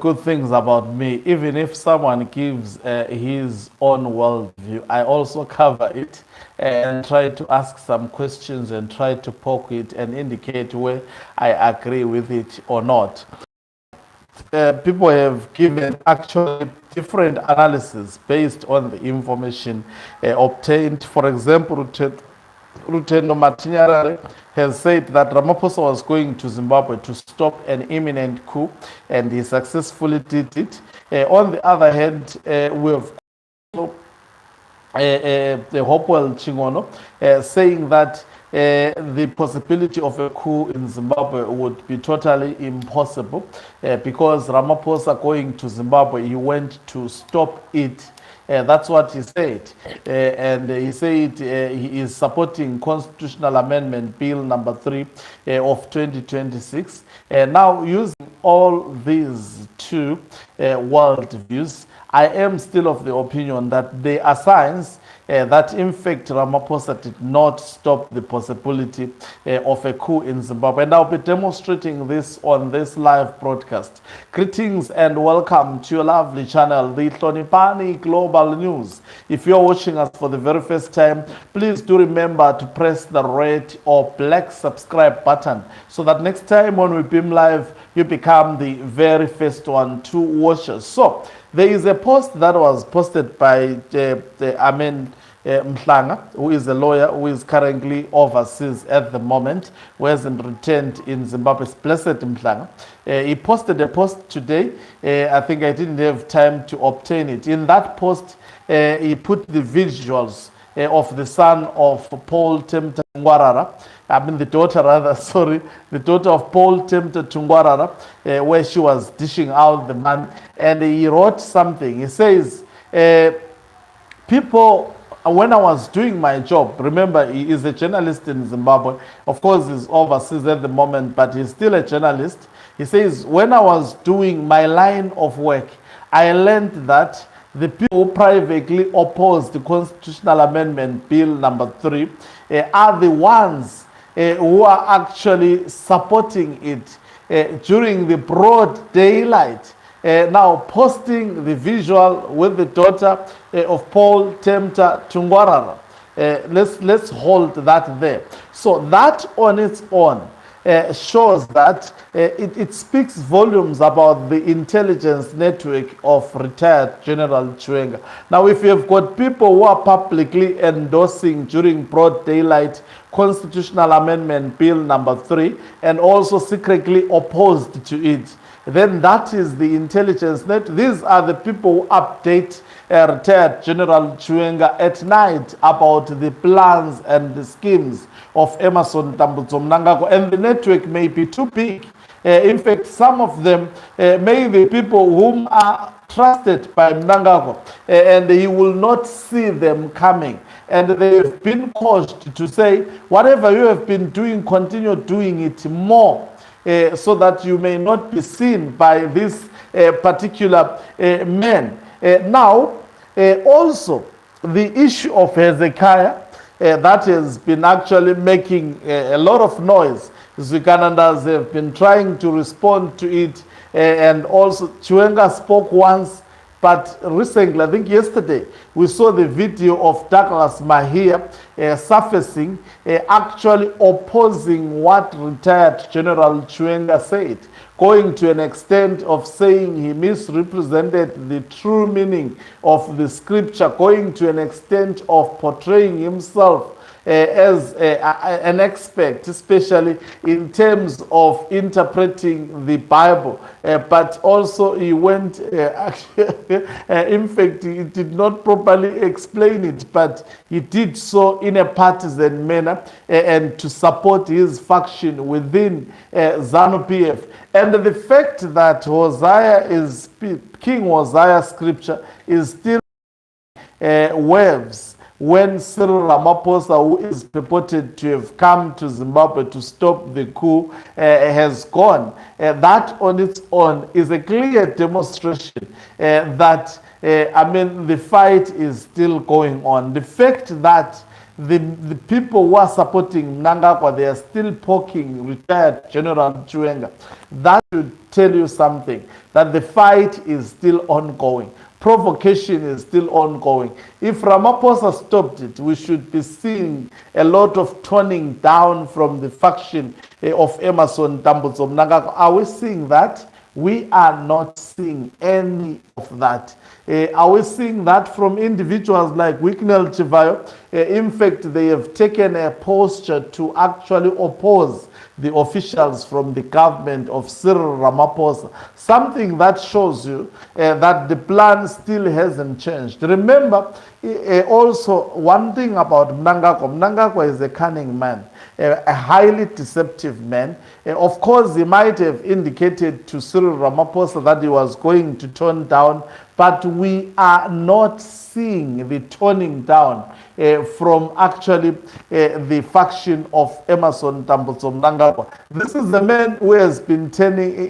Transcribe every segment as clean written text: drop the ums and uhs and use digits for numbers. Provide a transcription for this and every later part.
good things about me. Even if someone gives his own worldview, I also cover it and try to ask some questions and try to poke it and indicate where I agree with it or not. People have given actually different analysis based on the information obtained. For example, Rutendo Matinyarare has said that Ramaphosa was going to Zimbabwe to stop an imminent coup, and he successfully did it. On the other hand, we have Hopewell Chingono saying that the possibility of a coup in Zimbabwe would be totally impossible because Ramaphosa going to Zimbabwe, he went to stop it. That's what he said. And he said he is supporting Constitutional Amendment Bill number 3 of 2026. Now, using all these two world views, I am still of the opinion that there are signs that in fact Ramaphosa did not stop the possibility of a coup in Zimbabwe. And I'll be demonstrating this on this live broadcast. Greetings and welcome to your lovely channel, the Hlonipani Global News. If you're watching us for the very first time, please do remember to press the red or black subscribe button so that next time when we beam live, you become the very first one to watch us. So, there is a post that was posted by Amen Mhlanga, who is a lawyer who is currently overseas at the moment, who hasn't returned in Zimbabwe. Blessed Mhlanga. He posted a post today. I think I didn't have time to obtain it. In that post, he put the visuals of the son of Paul Temta Ngwarara. I mean the daughter rather, sorry, the daughter of Paul Temta Tungwarara, where she was dishing out the money. And he wrote something. He says, people, when I was doing my job, remember he is a journalist in Zimbabwe. Of course, he's overseas at the moment, but he's still a journalist. He says, when I was doing my line of work, I learned that the people who privately opposed the Constitutional Amendment Bill number 3 are the ones who are actually supporting it during the broad daylight. Now posting the visual with the daughter of Paul Temta Tungwarara. Let's hold that there. So that on its own shows that it speaks volumes about the intelligence network of retired General Chiwenga. Now, if you have got people who are publicly endorsing during broad daylight Constitutional Amendment Bill number 3 and also secretly opposed to it, then that is the intelligence net. These are the people who update retired General Chiwenga at night about the plans and the schemes of Emerson Tambutso Mnangagwa, and the network may be too big. In fact, some of them may be people whom are trusted by Mnangagwa, and he will not see them coming. And they have been caused to say, whatever you have been doing, continue doing it more, so that you may not be seen by this particular man. Now, also, the issue of Hezekiah, that has been actually making a lot of noise. Ugandans have been trying to respond to it, and also Chiwenga spoke once, but recently, I think yesterday, we saw the video of Douglas Mahia surfacing, actually opposing what retired General Chiwenga said, going to an extent of saying he misrepresented the true meaning of the scripture, going to an extent of portraying himself as an expert, especially in terms of interpreting the Bible. But also he went, in fact, he did not properly explain it, but he did so in a partisan manner and to support his faction within ZANU-PF. And the fact that Hosea is, King Hosea's scripture is still waves when Cyril Ramaphosa, who is purported to have come to Zimbabwe to stop the coup, has gone. That on its own is a clear demonstration that, the fight is still going on. The fact that the people who are supporting Mnangagwa, they are still poking retired General Chiwenga. That should tell you something, that the fight is still ongoing. Provocation is still ongoing. If Ramaphosa stopped it, we should be seeing a lot of toning down from the faction of Emmerson Tambutso Mnangagwa. Are we seeing that? We are not seeing any of that. Are we seeing that from individuals like Wicknell Chivayo? In fact, they have taken a posture to actually oppose the officials from the government of Cyril Ramaphosa. Something that shows you that the plan still hasn't changed. Remember, also one thing about Mnangagwa. Mnangagwa is a cunning man, a highly deceptive man. Of course, he might have indicated to Cyril Ramaphosa that he was going to tone down, but we are not seeing the toning down from actually the faction of Emmerson Tambutso Mnangagwa. This is the man who has been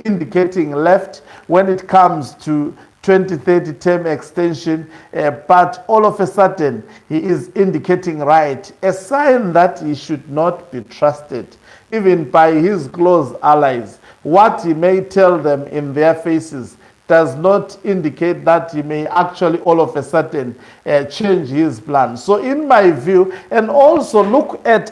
indicating left when it comes to 2030 term extension, but all of a sudden he is indicating right, a sign that he should not be trusted, even by his close allies. What he may tell them in their faces does not indicate that he may actually all of a sudden change his plan. So in my view, and also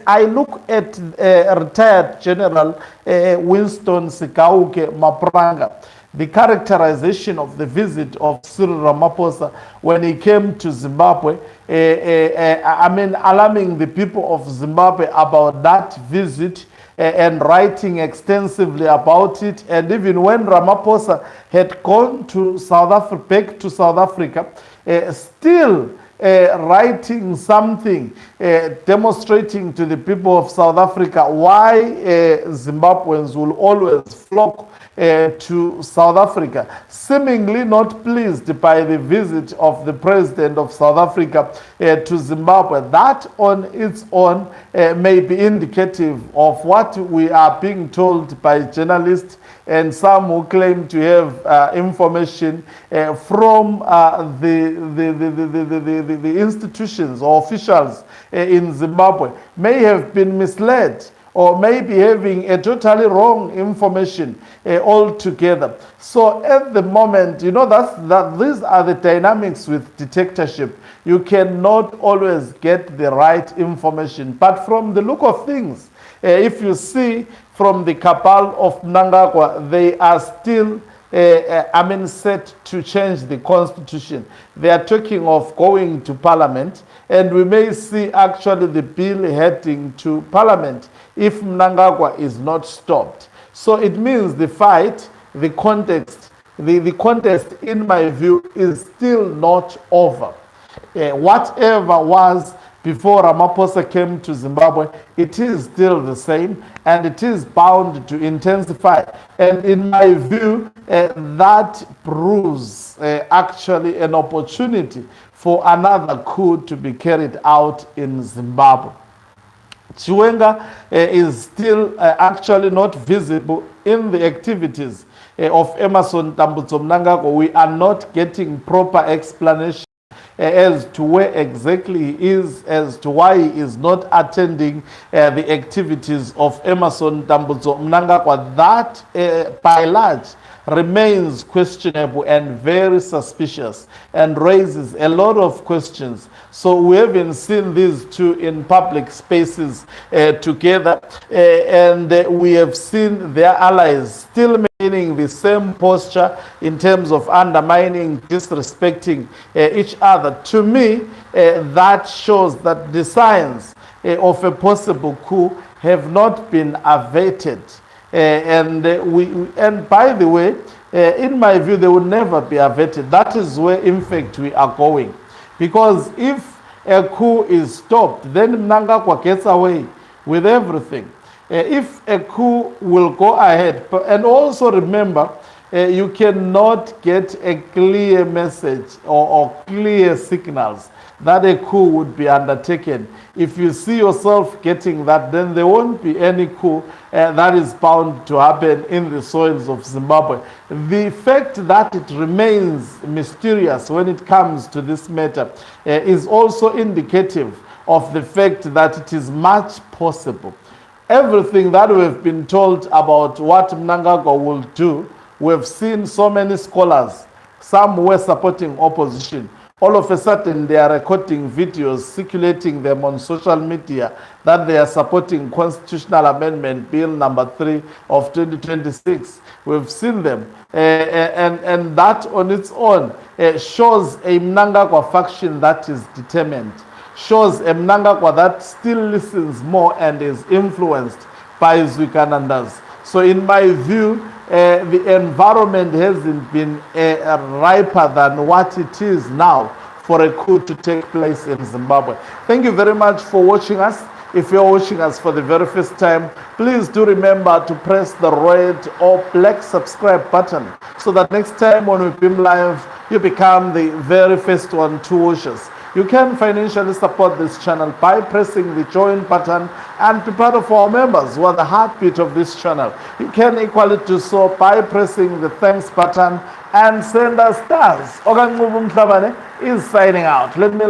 I look at retired General Winston Sikauke Mapranga, the characterization of the visit of Cyril Ramaphosa when he came to Zimbabwe, alarming the people of Zimbabwe about that visit and writing extensively about it. And even when Ramaphosa had gone to back to South Africa, still writing something demonstrating to the people of South Africa why Zimbabweans will always flock to South Africa, seemingly not pleased by the visit of the president of South Africa to Zimbabwe. That on its own may be indicative of what we are being told by journalists and some who claim to have information from the institutions or officials in Zimbabwe may have been misled or maybe having a totally wrong information altogether. So at the moment, you know, these are the dynamics with dictatorship. You cannot always get the right information. But from the look of things, if you see from the cabal of Mnangagwa, they are still set to change the constitution. They are talking of going to parliament, and we may see actually the bill heading to parliament if Mnangagwa is not stopped. So it means the fight, the contest, the contest, in my view, is still not over. Whatever was before Ramaphosa came to Zimbabwe, it is still the same, and it is bound to intensify. And in my view, that proves actually an opportunity for another coup to be carried out in Zimbabwe. Chiwenga is still actually not visible in the activities of Emmerson Tambutso Mnangagwa. We are not getting proper explanation as to where exactly he is, as to why he is not attending the activities of Emmerson Tambutso Mnangagwa. That, by large, remains questionable and very suspicious and raises a lot of questions. So we haven't seen these two in public spaces together, and we have seen their allies still maintaining the same posture in terms of undermining, disrespecting each other. To me, that shows that the signs of a possible coup have not been averted. And by the way, in my view, they will never be averted. That is where, in fact, we are going. Because if a coup is stopped, then Mnangagwa gets away with everything. If a coup will go ahead, and also remember, you cannot get a clear message or clear signals that a coup would be undertaken. If you see yourself getting that, then there won't be any coup that is bound to happen in the soils of Zimbabwe. The fact that it remains mysterious when it comes to this matter is also indicative of the fact that it is much possible. Everything that we've been told about what Mnangagwa will do, we've seen so many scholars, some were supporting opposition. All of a sudden, they are recording videos, circulating them on social media, that they are supporting Constitutional Amendment Bill number 3 of 2026. We've seen them. And that on its own shows a Mnangagwa faction that is determined, shows a Mnangagwa that still listens more and is influenced by Zwikanandas. So in my view, the environment hasn't been riper than what it is now for a coup to take place in Zimbabwe. Thank you very much for watching us. If you're watching us for the very first time, please do remember to press the red or black subscribe button so that next time when we beam live, you become the very first one to watch us. You can financially support this channel by pressing the join button and be part of our members who are the heartbeat of this channel. You can equally do so by pressing the thanks button and send us stars. Ogan Mtlabane is signing out. Let me